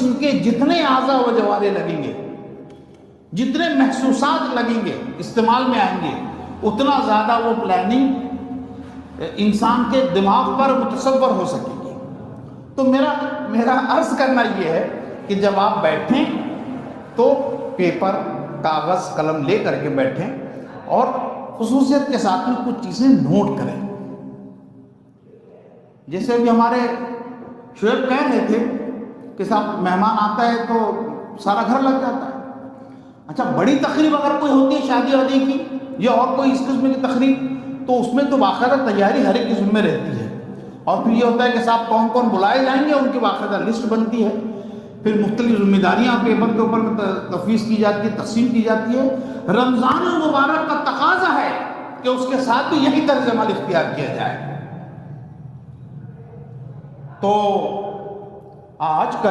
جسم کے جتنے اعضاء و جوارے لگیں گے، جتنے محسوسات لگیں گے، استعمال میں آئیں گے، اتنا زیادہ وہ پلاننگ انسان کے دماغ پر متصور ہو سکے گی۔ تو میرا عرض کرنا یہ ہے کہ جب آپ بیٹھیں تو پیپر، کاغذ، قلم لے کر کے بیٹھیں اور خصوصیت کے ساتھ میں کچھ چیزیں نوٹ کریں۔ جیسے ابھی ہمارے شعیب کہہ رہے تھے کہ صاحب مہمان آتا ہے تو سارا گھر لگ جاتا ہے۔ اچھا، بڑی تقریب اگر کوئی ہوتی ہے شادی وادی کی یا اور کوئی اس قسم کی تقریب، تو اس میں تو باقاعدہ تیاری ہر ایک کے ذمہ رہتی ہے، اور پھر یہ ہوتا ہے کہ صاحب کون کون بلائے جائیں گے، ان کی باقاعدہ لسٹ بنتی ہے، پھر مختلف ذمہ داریاں پیپر کے اوپر میں تفویض کی جاتی ہے، تقسیم کی جاتی ہے۔ رمضان المبارک کا تقاضا ہے کہ اس کے ساتھ بھی یہی طرز عمل اختیار کیا جائے۔ تو آج کل